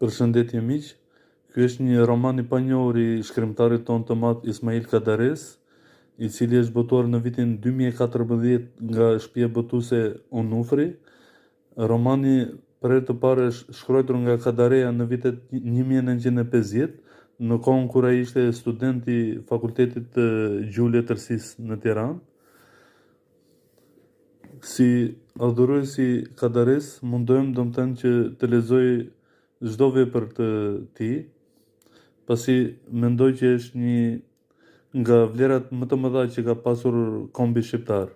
Përshëndetje miq, ky është një roman I panjohur I shkrimtarit tonë të madh Ismail Kadares, I cili është botuar në vitin 2014 nga shtëpia botuese Onufri. Romani për herë të parë është shkruar nga Kadareja në vitet 1950, në kohën kur ai ishte student I Fakultetit të Gjuhë Letërsisë në Tiranë. Si adhurues I Kadares, mundohem domethënë që të lexoj çdo vepër të tij, pasi mendoj që është një nga vlerat më të mëdha që ka pasur kombi shqiptar.